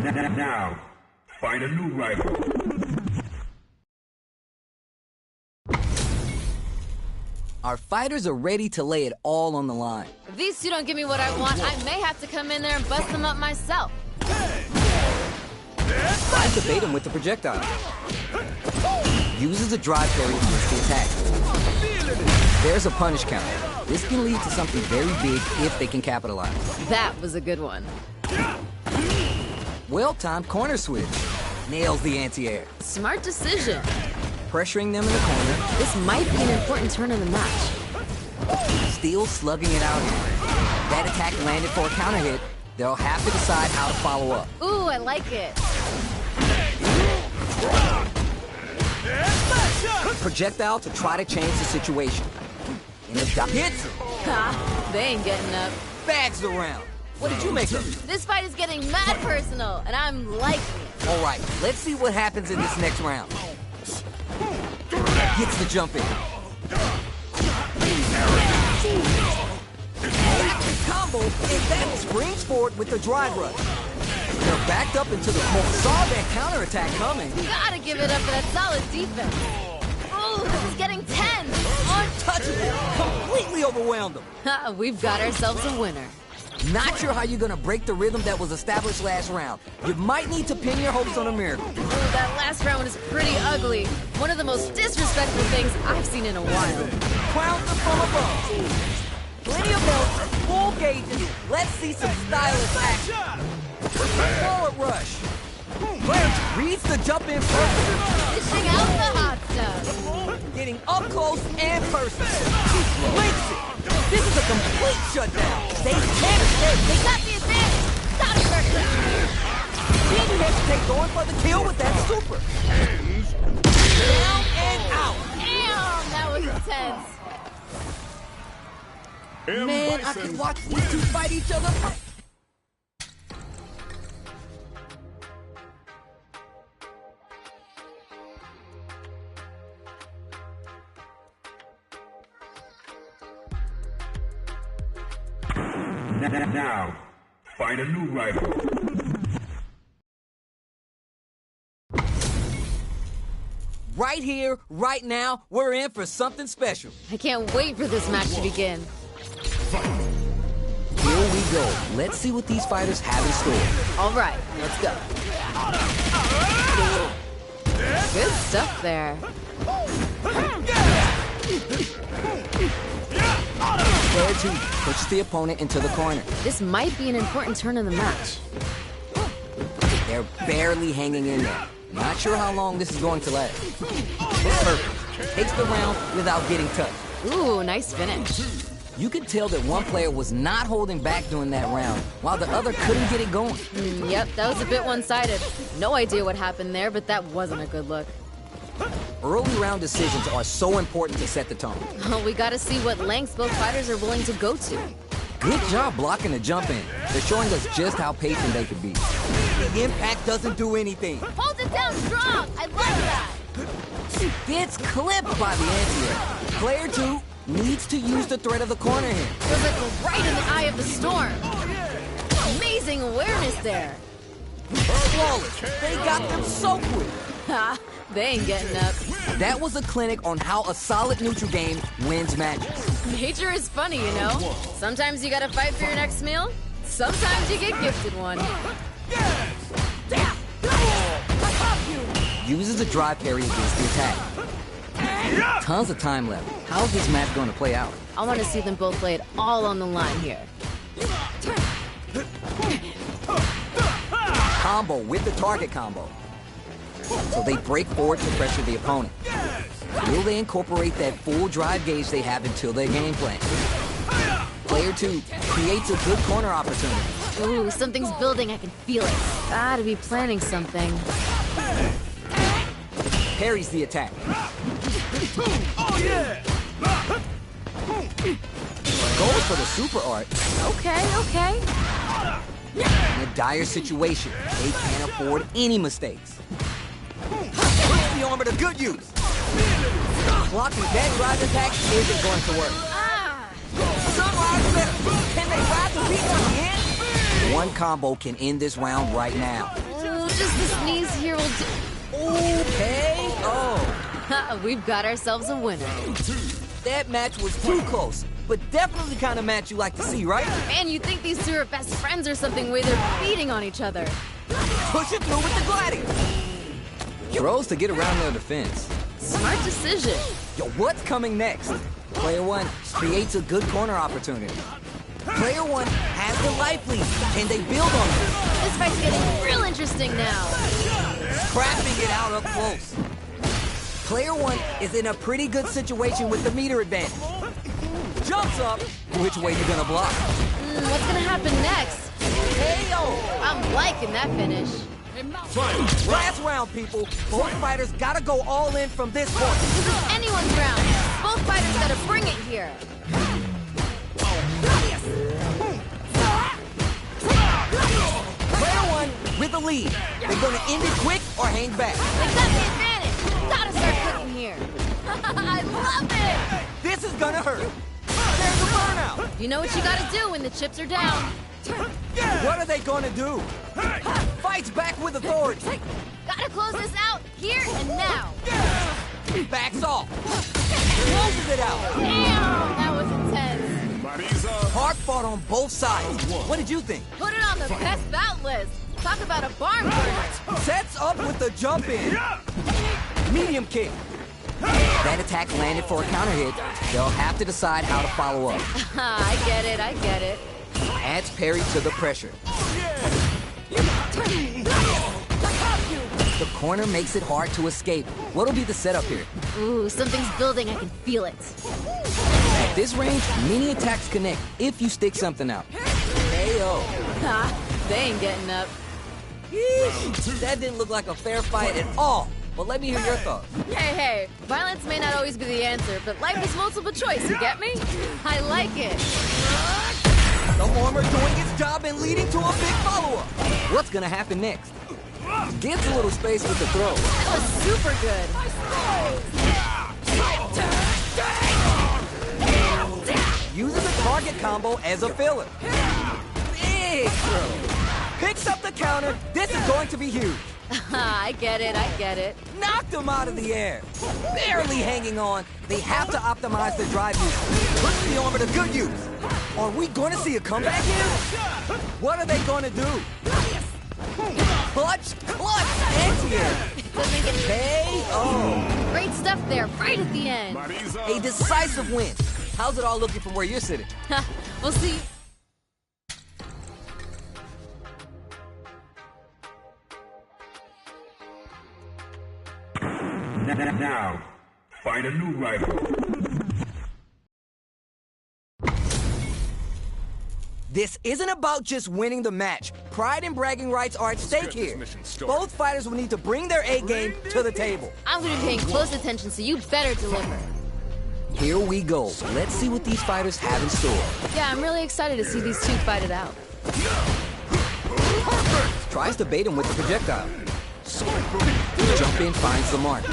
Now, find a new rival. Our fighters are ready to lay it all on the line. If these two don't give me what I want, I may have to come in there and bust them up myself. Try to bait him with the projectile. Uses a drive parry against the attack. There's a punish counter. This can lead to something very big if they can capitalize. That was a good one. Well-timed corner switch. Nails the anti-air. Smart decision. Pressuring them in the corner. This might be an important turn in the match. Still slugging it out here. That attack landed for a counter hit. They'll have to decide how to follow up. Ooh, I like it. Projectile to try to change the situation. And it hits him. Ha! They ain't getting up. Bags around. What did you make of it? This fight is getting mad personal, and I'm liking it. All right, let's see what happens in this next round. Gets the jump in. Combo, and then springs forward with the drive rush. They're backed up into the corner. Saw that counterattack coming. Gotta give it up for that solid defense. Ooh, this is getting tense. Untouchable. Completely overwhelmed them. Ha, we've got ourselves a winner. Not sure how you're gonna break the rhythm that was established last round. You might need to pin your hopes on a miracle. Ooh, that last round was pretty ugly. One of the most disrespectful things I've seen in a while. Crowns them from above. Plenty of belts, full gauges. Let's see some stylish action. Forward rush. Reads the jump in perfect. Dishing out the hot stuff. Getting up close and personal. Links it. This is a complete shutdown. They can't escape. They got the advantage. Got it, Berkeley. Didn't hesitate going for the kill with that super. Down and out. Damn, that was intense. Man, I could watch these two fight each other. Now, find a new rival. Right here, right now, we're in for something special. I can't wait for this match to begin. Here we go. Let's see what these fighters have in store. All right, let's go. Good stuff there. Player 2 pushes the opponent into the corner. This might be an important turn in the match. They're barely hanging in there. Not sure how long this is going to last. Perfect. Takes the round without getting touched. Ooh, nice finish. You could tell that one player was not holding back during that round, while the other couldn't get it going. Yep, that was a bit one-sided. No idea what happened there, but that wasn't a good look. Early round decisions are so important to set the tone. Oh, we gotta see what lengths both fighters are willing to go to. Good job blocking the jump in. They're showing us just how patient they could be. The impact doesn't do anything. Hold it down strong! I like that! Gets clipped by the anti-air. Player 2 needs to use the threat of the corner hit. Feels like we're right in the eye of the storm. Amazing awareness there. Flawless. They got them so quick. Ha! They ain't getting up. That was a clinic on how a solid neutral game wins matches. Nature is funny, you know? Sometimes you gotta fight for your next meal. Sometimes you get gifted one. Uses a drive parry against the attack. Tons of time left. How's this match going to play out? I want to see them both lay it all on the line here. Combo with the target combo. So they break forward to pressure the opponent. Will they incorporate that full drive gauge they have until their game plan? Player 2 creates a good corner opportunity. Ooh, something's building. I can feel it. Gotta be planning something. Parries the attack. Goes for the super art. Okay. In a dire situation, they can't afford any mistakes. Puts the armor to good use. Blocking that drive attack isn't going to work. Sunrise better. Can they ride the beat on the end? One combo can end this round right now. just the sneeze here will do. Okay. Oh, We've got ourselves a winner. that match was too close, but definitely the kind of match you like to see, right? And you think these two are best friends or something, where they're beating on each other. Push it through with the gladiator. Throws to get around their defense. Smart decision. Yo, what's coming next? Player one creates a good corner opportunity. Player one has the life lead. Can they build on it? This fight's getting real interesting now. Scrapping it out up close. Player one is in a pretty good situation with the meter advantage. Jumps up. Which way you gonna block? What's gonna happen next? Hey-o! I'm liking that finish. Last round, people. Both fighters gotta go all in from this point. This is anyone's round. Both fighters gotta bring it here. Player one with the lead. They're gonna end it quick or hang back. They got the advantage. Gotta start cooking here. I love it. This is gonna hurt. There's a burnout. You know what you gotta do when the chips are down. What are they gonna do? Fights back with authority. Gotta close this out here and now. Backs off. Closes it out. Damn, that was intense. Hard fought on both sides. What did you think? Put it on the best bout list. Talk about a barn burner. Sets up with the jump in. Medium kick. That attack landed for a counter hit. They'll have to decide how to follow up. I get it, I get it. Adds parry to the pressure. The corner makes it hard to escape. What'll be the setup here? Ooh, something's building, I can feel it. At this range, mini attacks connect if you stick something out. Hey-o. Ha, they ain't getting up. Yeesh, that didn't look like a fair fight at all. But let me hear your thoughts. Hey, violence may not always be the answer, but life is multiple choice, you get me? I like it. The armor doing its job and leading to a big follow-up. What's gonna happen next? Gets a little space with the throw. That was super good. Uses a target combo as a filler. Big throw. Picks up the counter. This is going to be huge. I get it, I get it. Knocked him out of the air. Barely hanging on. They have to optimize their drive use. Puts the armor to good use. Are we going to see a comeback here? What are they going to do? Clutch, anti-air. Doesn't get K.O. great stuff there, right at the end. A decisive win. How's it all looking from where you're sitting? We'll see. Now, find a new rival. This isn't about just winning the match. Pride and bragging rights are at stake here. Both fighters will need to bring their A game to the table. I'm gonna be paying close attention, so you better deliver. Here we go. Let's see what these fighters have in store. Yeah, I'm really excited to see these two fight it out. Tries to bait him with the projectile. Jump in, finds the mark.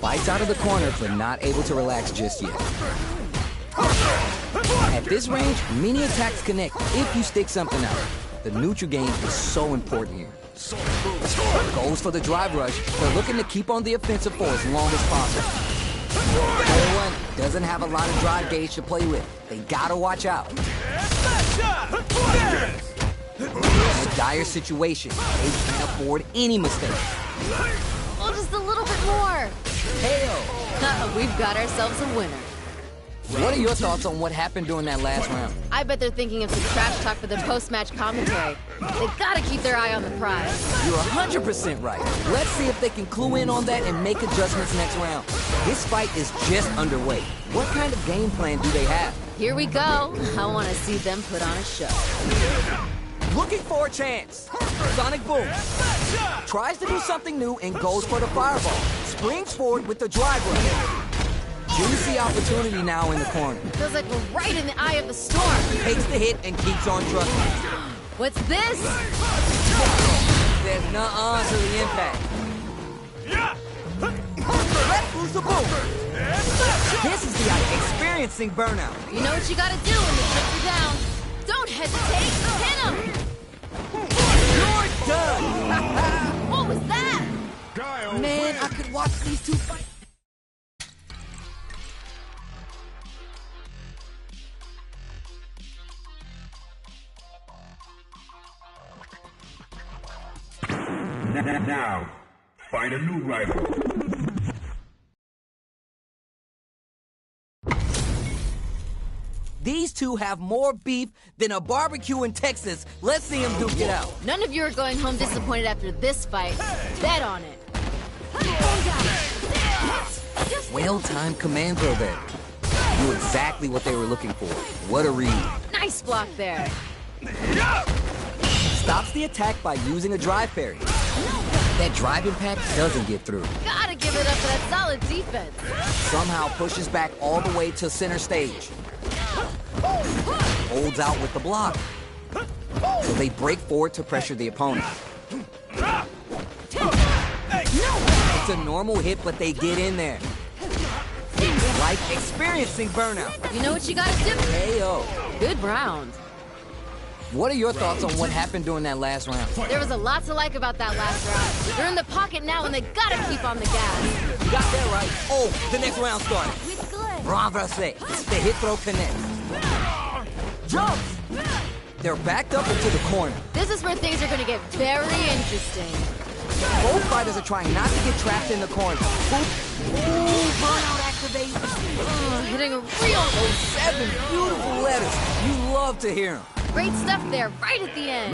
Fights out of the corner, but not able to relax just yet. At this range, mini attacks connect if you stick something out. The neutral game is so important here. Goes for the drive rush. They're looking to keep on the offensive for as long as possible. Player one doesn't have a lot of drive gauge to play with. They gotta watch out. In a dire situation, they can't afford any mistakes. Oh, just a little bit more. Hell! We've got ourselves a winner. What are your thoughts on what happened during that last round? I bet they're thinking of some trash talk for the post-match commentary. They gotta keep their eye on the prize. You're 100% right. Let's see if they can clue in on that and make adjustments next round. This fight is just underway. What kind of game plan do they have? Here we go. I want to see them put on a show. Looking for a chance. Sonic Boom. Tries to do something new and goes for the fireball. Springs forward with the drive run. Juicy opportunity now in the corner. Feels like we're right in the eye of the storm. Takes the hit and keeps on trucking. What's this? There's nuh-uh to the impact. Let loose a boom. This is the experiencing burnout. You know what you gotta do when the chips are down. Don't hesitate. Hit him. You're done. Man, I could watch these two fight. Now, find a new rival. These two have more beef than a barbecue in Texas. Let's see them duke it out. None of you are going home disappointed after this fight. Bet on it. Well-timed commands are there. Knew exactly what they were looking for. What a read. Nice block there. Stops the attack by using a drive parry. That drive impact doesn't get through. Gotta give it up for that solid defense. Somehow pushes back all the way to center stage. Holds out with the block. So they break forward to pressure the opponent. It's a normal hit, but they get in there. Like experiencing burnout. You know what you gotta do? KO. Good round. What are your thoughts on what happened during that last round? There was a lot to like about that last round. They're in the pocket now, and they gotta keep on the gas. You got that right. Oh, the next round started. It's good. Renversé. The hit throw connects. Jumps! They're backed up into the corner. This is where things are gonna get very interesting. Both fighters are trying not to get trapped in the corner. Ooh, burnout activate. Hitting a real... Those 7 beautiful letters. You love to hear them. Great stuff there, right at the end.